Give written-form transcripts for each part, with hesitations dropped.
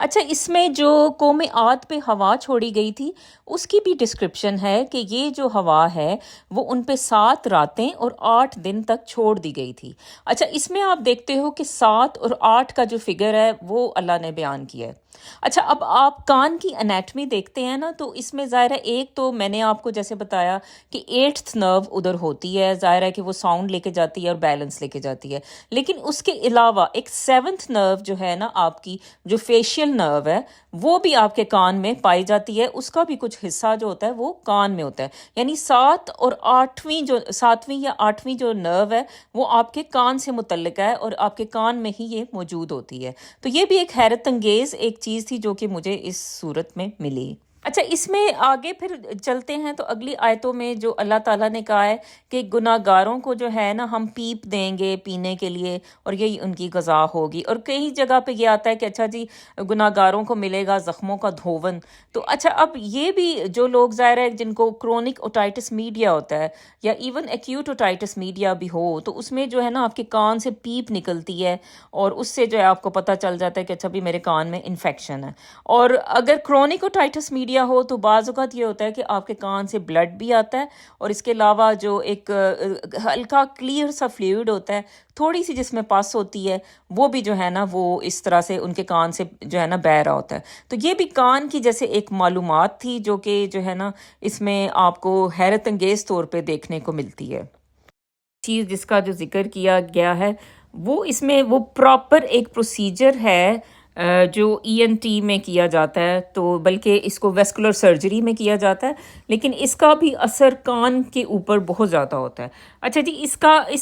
اچھا، اس میں جو قوم عاد پہ ہوا چھوڑی گئی تھی اس کی بھی ڈسکرپشن ہے کہ یہ جو ہوا ہے وہ ان پہ 7 راتیں اور 8 دن تک چھوڑ دی گئی تھی۔ اچھا، اس میں آپ دیکھتے ہو کہ 7 اور 8 کا جو فگر ہے وہ اللہ نے بیان کیا ہے۔ اچھا، اب آپ کان کی انیٹمی دیکھتے ہیں نا، تو اس میں ظاہر ہے ایک تو میں نے آپ کو جیسے بتایا کہ 8th نرو ادھر ہوتی ہے، ظاہر ہے کہ وہ ساؤنڈ لے کے جاتی ہے اور بیلنس لے کے جاتی ہے، لیکن اس کے علاوہ ایک 7th نرو جو ہے نا آپ کی، جو فیشیل نرو ہے، وہ بھی آپ کے کان میں پائی جاتی ہے، اس کا بھی کچھ حصہ جو ہوتا ہے وہ کان میں ہوتا ہے، یعنی 7ویں جو نرو ہے وہ آپ کے کان سے متعلق ہے اور آپ کے کان میں ہی یہ موجود ہوتی ہے۔ تو یہ بھی ایک حیرت انگیز ایک چیز تھی جو کہ مجھے اس صورت میں ملی۔ اچھا، اس میں آگے پھر چلتے ہیں تو اگلی آیتوں میں جو اللہ تعالیٰ نے کہا ہے کہ گناہ گاروں کو جو ہے نا ہم پیپ دیں گے پینے کے لیے اور یہی ان کی غذا ہوگی، اور کئی جگہ پہ یہ آتا ہے کہ اچھا جی گناہ گاروں کو ملے گا زخموں کا دھون۔ تو اچھا، اب یہ بھی جو لوگ ظاہر ہے جن کو کرونک اوٹائٹس میڈیا ہوتا ہے یا ایون ایکیوٹ اوٹائٹس میڈیا بھی ہو، تو اس میں جو ہے نا آپ کے کان سے پیپ نکلتی ہے اور اس سے جو ہے آپ کو پتہ چل جاتا ہے کہ اچھا بھی میرے کان میں انفیکشن ہے۔ اور اگر کرونک اوٹائٹس میڈیا ہو تو بعض اوقات یہ ہوتا ہے کہ آپ کے کان سے بلڈ بھی آتا ہے، اور اس کے علاوہ جو ایک ہلکا کلیئر سا فلوئڈ ہوتا ہے، تھوڑی سی جس میں پس ہوتی ہے، وہ بھی جو ہے نا وہ اس طرح سے ان کے کان سے جو ہے نا بہہ رہا ہوتا ہے۔ تو یہ بھی کان کی جیسے ایک معلومات تھی جو کہ جو ہے نا اس میں آپ کو حیرت انگیز طور پہ دیکھنے کو ملتی ہے۔ چیز جس کا جو ذکر کیا گیا ہے وہ اس میں وہ پراپر ایک پروسیجر ہے جو ای این ٹی میں کیا جاتا ہے، تو بلکہ اس کو ویسکولر سرجری میں کیا جاتا ہے، لیکن اس کا بھی اثر کان کے اوپر بہت زیادہ ہوتا ہے۔ اچھا جی، اس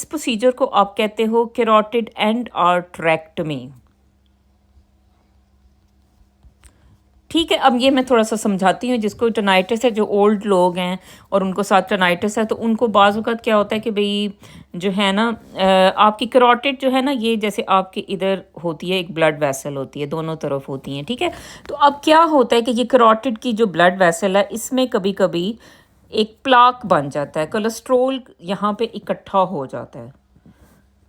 پروسیجر کو آپ کہتے ہو کیروٹڈ اینڈ آرٹریکٹمی۔ ٹھیک ہے، اب یہ میں تھوڑا سا سمجھاتی ہوں۔ جس کو ٹنائٹس ہے، جو اولڈ لوگ ہیں اور ان کو ساتھ ٹنائٹس ہے، تو ان کو بعض اوقات کیا ہوتا ہے کہ بھئی جو ہے نا آپ کی کروٹڈ جو ہے نا، یہ جیسے آپ کے ادھر ہوتی ہے ایک بلڈ ویسل ہوتی ہے، دونوں طرف ہوتی ہیں، ٹھیک ہے۔ تو اب کیا ہوتا ہے کہ یہ کروٹڈ کی جو بلڈ ویسل ہے اس میں کبھی کبھی ایک پلاک بن جاتا ہے، کولیسٹرول یہاں پہ اکٹھا ہو جاتا ہے،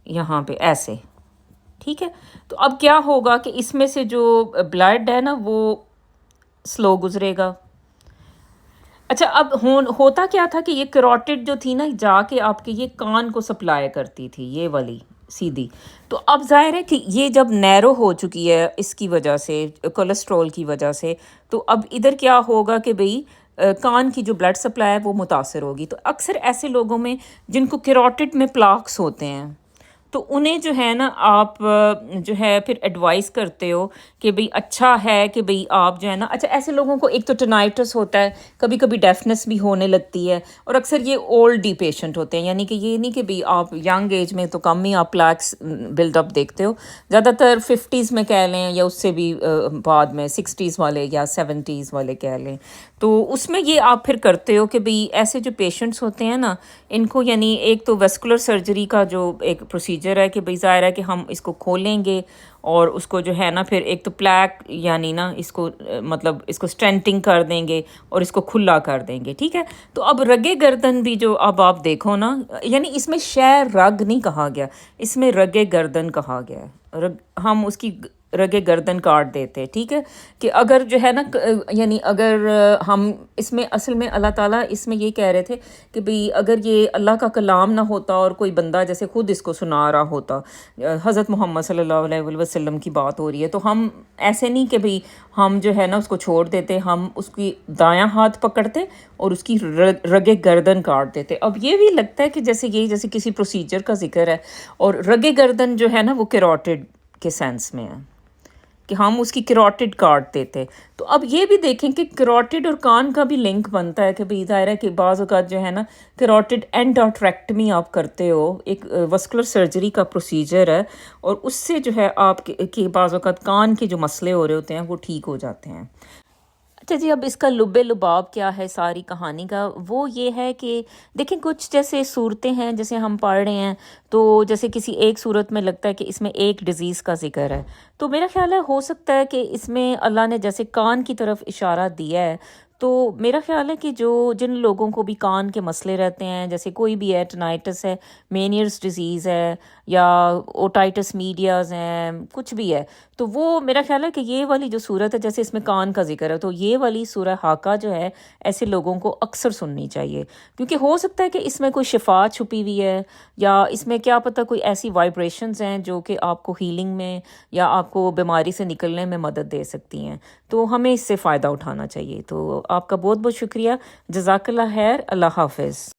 یہاں پہ ایسے، ٹھیک ہے۔ تو اب کیا ہوگا کہ اس میں سے جو بلڈ ہے نا وہ سلو گزرے گا۔ اچھا، اب ہوتا کیا تھا کہ یہ کروٹڈ جو تھی نا جا کے آپ کے یہ کان کو سپلائی کرتی تھی، یہ والی سیدھی۔ تو اب ظاہر ہے کہ یہ جب نیرو ہو چکی ہے اس کی وجہ سے، کولیسٹرول کی وجہ سے، تو اب ادھر کیا ہوگا کہ بھئی کان کی جو بلڈ سپلائی ہے وہ متاثر ہوگی۔ تو اکثر ایسے لوگوں میں جن کو کیروٹڈ میں پلاکس ہوتے ہیں تو انہیں جو ہے نا آپ جو ہے پھر ایڈوائز کرتے ہو کہ بھئی اچھا ہے کہ بھئی آپ جو ہے نا، اچھا ایسے لوگوں کو ایک تو ٹنائٹس ہوتا ہے، کبھی کبھی ڈیفنس بھی ہونے لگتی ہے، اور اکثر یہ اولڈ ہی پیشنٹ ہوتے ہیں، یعنی کہ یہ نہیں کہ بھئی آپ ینگ ایج میں تو کم ہی آپ پلیکس بلڈ اپ دیکھتے ہو، زیادہ تر 50s میں کہہ لیں یا اس سے بھی بعد میں 60s والے یا 70s والے کہہ لیں، تو اس میں یہ آپ پھر کرتے ہو کہ بھئی ایسے جو پیشنٹس ہوتے ہیں نا ان کو، یعنی ایک تو ویسکولر سرجری کا جو ایک پروسیجر ہے کہ بھئی ظاہر ہے کہ ہم اس کو کھولیں گے اور اس کو جو ہے نا پھر ایک تو پلیک یعنی نا اس کو مطلب اس کو سٹینٹنگ کر دیں گے اور اس کو کھلا کر دیں گے، ٹھیک ہے۔ تو اب رگے گردن بھی جو اب آپ دیکھو نا، یعنی اس میں شہ رگ نہیں کہا گیا، اس میں رگے گردن کہا گیا ہے، ہم اس کی رگے گردن کاٹ دیتے، ٹھیک ہے۔ کہ اگر جو ہے نا یعنی اگر ہم اس میں اصل میں اللہ تعالیٰ اس میں یہ کہہ رہے تھے کہ بھئی اگر یہ اللہ کا کلام نہ ہوتا اور کوئی بندہ جیسے خود اس کو سنا رہا ہوتا، حضرت محمد صلی اللہ علیہ وسلم کی بات ہو رہی ہے، تو ہم ایسے نہیں کہ بھئی ہم جو ہے نا اس کو چھوڑ دیتے، ہم اس کی دایاں ہاتھ پکڑتے اور اس کی رگے گردن کاٹ دیتے۔ اب یہ بھی لگتا ہے کہ جیسے کسی پروسیجر کا ذکر ہے، اور رگے گردن جو ہے نا وہ کیروٹڈ کے سینس میں ہے کہ ہم اس کی کیروٹڈ کاٹ دیتے۔ تو اب یہ بھی دیکھیں کہ کیروٹڈ اور کان کا بھی لنک بنتا ہے کہ بھئی ظاہر ہے کہ بعض اوقات جو ہے نا کیروٹڈ اینڈوٹریکٹمی آپ کرتے ہو، ایک وسکولر سرجری کا پروسیجر ہے، اور اس سے جو ہے آپ کے بعض اوقات کان کے جو مسئلے ہو رہے ہوتے ہیں وہ ٹھیک ہو جاتے ہیں۔ اچھا جی، اب اس کا لب لباب کیا ہے ساری کہانی کا، وہ یہ ہے کہ دیکھیں کچھ جیسے صورتیں ہیں جیسے ہم پڑھ رہے ہیں، تو جیسے کسی ایک صورت میں لگتا ہے کہ اس میں ایک ڈیزیز کا ذکر ہے، تو میرا خیال ہے ہو سکتا ہے کہ اس میں اللہ نے جیسے کان کی طرف اشارہ دیا ہے تو میرا خیال ہے کہ جن لوگوں کو بھی کان کے مسئلے رہتے ہیں، جیسے کوئی بھی ہے، ٹنائٹس ہے، مینیئرس ڈیزیز ہے، یا اوٹائٹس میڈیاز ہیں، کچھ بھی ہے، تو وہ میرا خیال ہے کہ یہ والی جو صورت ہے، جیسے اس میں کان کا ذکر ہے، تو یہ والی سورہ حاقہ جو ہے ایسے لوگوں کو اکثر سننی چاہیے، کیونکہ ہو سکتا ہے کہ اس میں کوئی شفا چھپی ہوئی ہے، یا اس میں کیا پتہ کوئی ایسی وائبریشنز ہیں جو کہ آپ کو ہیلنگ میں یا آپ کو بیماری سے نکلنے میں مدد دے سکتی ہیں، تو ہمیں اس سے فائدہ اٹھانا چاہیے۔ تو آپ کا بہت بہت شکریہ، جزاک اللہ خیر، اللہ حافظ۔